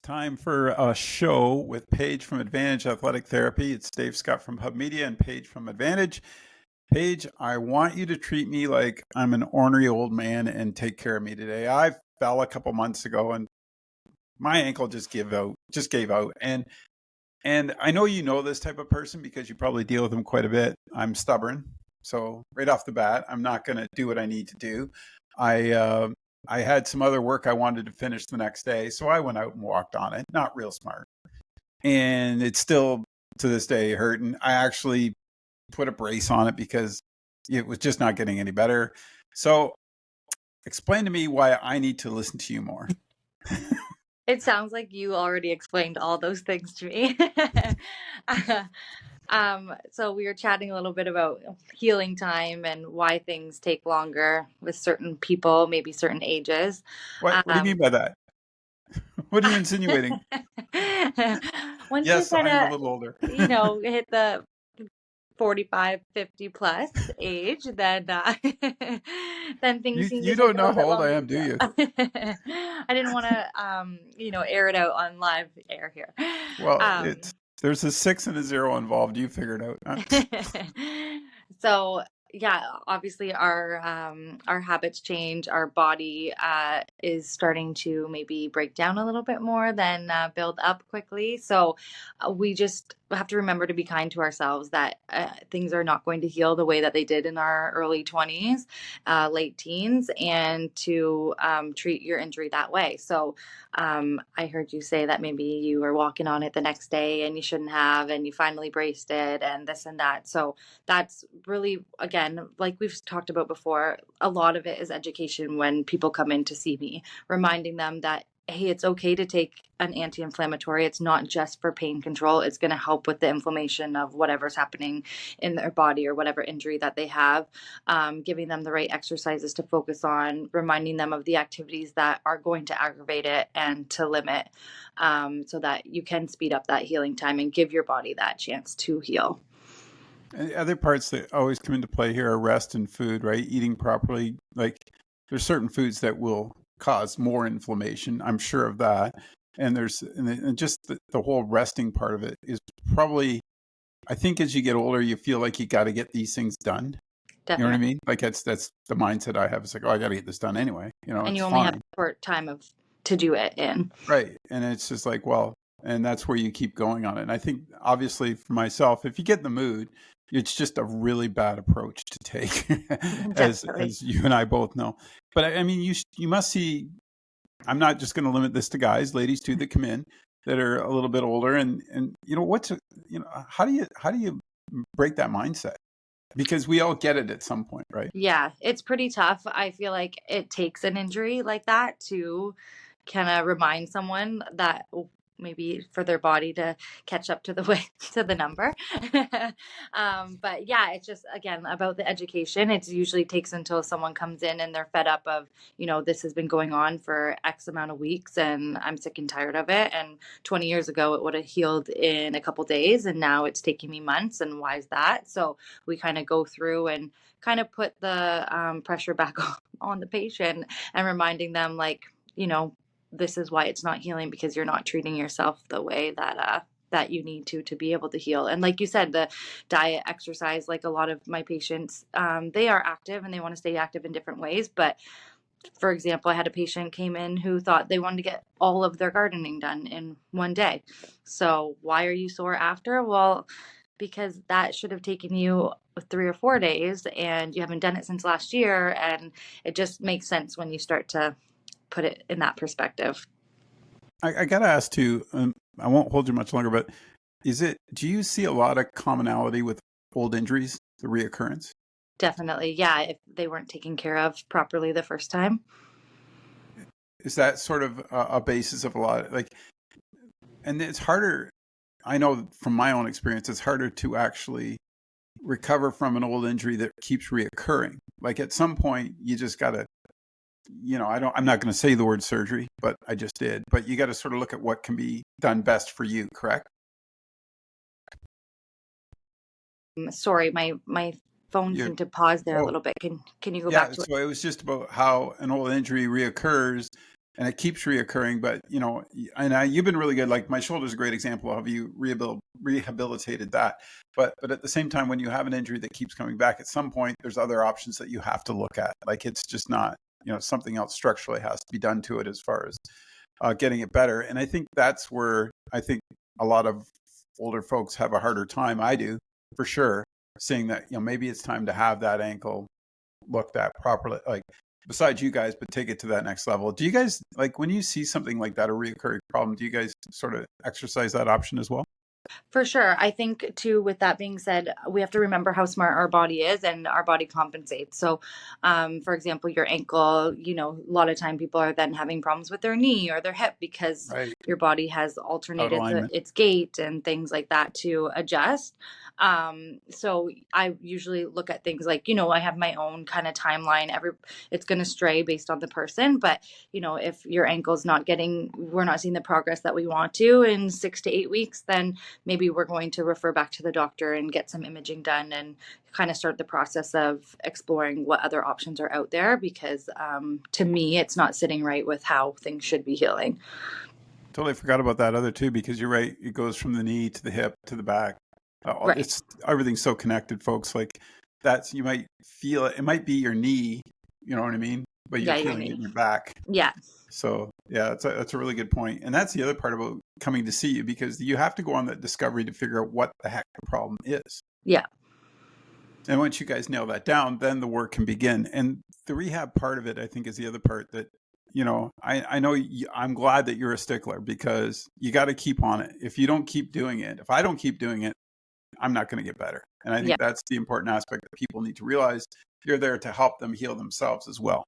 Time for a show with Paige from Advantage Athletic Therapy. It's Dave Scott from Hub Media and Paige from Advantage. Paige, I want you to treat me like I'm an ornery old man and take care of me today. I fell a couple months ago and my ankle just gave out. And I know you know this type of person because you probably deal with them quite a bit. I'm stubborn. So right off the bat, I'm not going to do what I need to do. I uh, I had some other work I wanted to finish the next day, so I went out and walked on it. Not real smart, and it's still to this day hurting. I actually put a brace on it because it was just not getting any better. So explain to me why I need to listen to you more. It sounds like you already explained all those things to me. So we were chatting a little bit about healing time and why things take longer with certain people, maybe certain ages. What do you mean Um, by that? What are you insinuating? Once you Yes, kind I'm a of, little older. hit the 45, 50 plus age, then then things seem to You take don't a know little how bit old I longer to am, do you? heal. I didn't want to air it out on live air here. Well, Um there's a six and a zero involved. You figured out. Huh? so yeah, obviously our habits change. Our body is starting to maybe break down a little bit more than build up quickly. So we just have to remember to be kind to ourselves, that things are not going to heal the way that they did in our early 20s, late teens, and to treat your injury that way. So I heard you say that maybe you were walking on it the next day and you shouldn't have, and you finally braced it and this and that. So that's really, again, like we've talked about before, a lot of it is education when people come in to see me, reminding them that, hey, it's okay to take an anti-inflammatory. It's not just for pain control. It's going to help with the inflammation of whatever's happening in their body or whatever injury that they have. Giving them the right exercises to focus on, reminding them of the activities that are going to aggravate it and to limit, so that you can speed up that healing time and give your body that chance to heal. And the other parts that always come into play here are rest and food, right? Eating properly. Like there's certain foods that will cause more inflammation. I'm sure of that. And just the whole resting part of it is probably, I think as you get older, you feel like you got to get these things done. You know what I Definitely. mean? Like that's the mindset I have. It's like, oh, I got to get this done anyway. And It's you only have fine. a short time of to do it in. Right. And it's just like, well, and that's where you keep going on it. And I think obviously for myself, if you get in the mood, it's just a really bad approach to take, Definitely. as you and I both know. But I mean, you must see. I'm not just going to limit this to guys, ladies too, that come in that are a little bit older, and how do you break that mindset? Because we all get it at some point, right? Yeah, it's pretty tough. I feel like it takes an injury like that to kind of remind someone that, maybe for their body to catch up to the way to the number. But yeah, it's just, again, about the education. It usually takes until someone comes in and they're fed up of, this has been going on for X amount of weeks and I'm sick and tired of it. And 20 years ago, it would have healed in a couple days, and now it's taking me months. And why is that? So we kind of go through and kind of put the pressure back on the patient, and reminding them, like, this is why it's not healing, because you're not treating yourself the way that you need to be able to heal. And like you said, the diet, exercise, like a lot of my patients, they are active and they want to stay active in different ways. But for example, I had a patient came in who thought they wanted to get all of their gardening done in one day. So why are you sore after? Well, because that should have taken you 3 or 4 days and you haven't done it since last year. And it just makes sense when you start to put it in that perspective. I got to ask too. I won't hold you much longer, but do you see a lot of commonality with old injuries, the reoccurrence? Definitely. Yeah. If they weren't taken care of properly the first time. Is that sort of a basis of a lot, like, and it's harder. I know from my own experience, it's harder to actually recover from an old injury that keeps reoccurring. Like at some point, you just got to, I'm not going to say the word surgery, but I just did. But you got to sort of look at what can be done best for you, correct? Sorry, my phone You, seemed to pause there a oh, little bit. Can you go back yeah. to it? So it was just about how an old injury reoccurs. and it keeps reoccurring. But you've been really good. Like my shoulder's a great example of how you rehabilitated that. But at the same time, when you have an injury that keeps coming back, at some point there's other options that you have to look at. Like it's just not, something else structurally has to be done to it as far as getting it better. And I think that's where I think a lot of older folks have a harder time. I do, for sure, seeing that maybe it's time to have that ankle looked at properly. Like besides you guys, but take it to that next level. Do you guys, like, when you see something like that, a reoccurring problem, do you guys sort of exercise that option as well? For sure. I think too, with that being said, we have to remember how smart our body is and our body compensates. So, for example, your ankle, a lot of time people are then having problems with their knee or their hip because Right. your body has Out alternated alignment. its gait and things like that to adjust. So I usually look at things like, I have my own kind of timeline. It's going to stray based on the person, but if your ankle's we're not seeing the progress that we want to in 6 to 8 weeks, then maybe we're going to refer back to the doctor and get some imaging done and kind of start the process of exploring what other options are out there because to me, it's not sitting right with how things should be healing. Totally forgot about that other too, because you're right. It goes from the knee to the hip to the back. Right. It's everything's so connected, folks. Like you might feel it. It might be your knee. You know what I mean? But you're Yeah, your feeling it knee. in your back. Yeah. So yeah, that's a really good point. And that's the other part about coming to see you, because you have to go on that discovery to figure out what the heck the problem is. Yeah. And once you guys nail that down, then the work can begin. And the rehab part of it, I think, is the other part that, I know I'm glad that you're a stickler, because you got to keep on it. If you don't keep doing it, if I don't keep doing it, I'm not going to get better. And I Yeah. think that's the important aspect that people need to realize. You're there to help them heal themselves as well.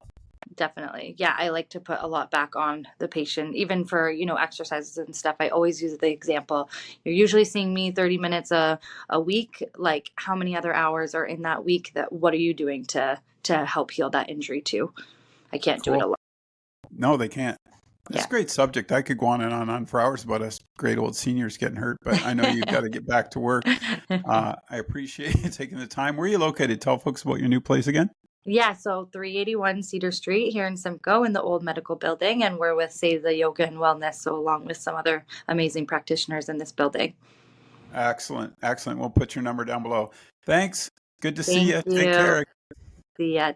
Definitely. Yeah, I like to put a lot back on the patient, even for, exercises and stuff. I always use the example. You're usually seeing me 30 minutes a week. Like how many other hours are in that week what are you doing to help heal that injury too? I can't do it Cool. alone. No, they can't. That's Yeah. a great subject. I could go on and on for hours about us great old seniors getting hurt, but I know you've got to get back to work. I appreciate you taking the time. Where are you located? Tell folks about your new place again. Yeah, so 381 Cedar Street here in Simcoe in the old medical building, and we're with Save the Yoga and Wellness, so along with some other amazing practitioners in this building. Excellent. Excellent. We'll put your number down below. Thanks. Good to see Thank you. Take you. care. See ya.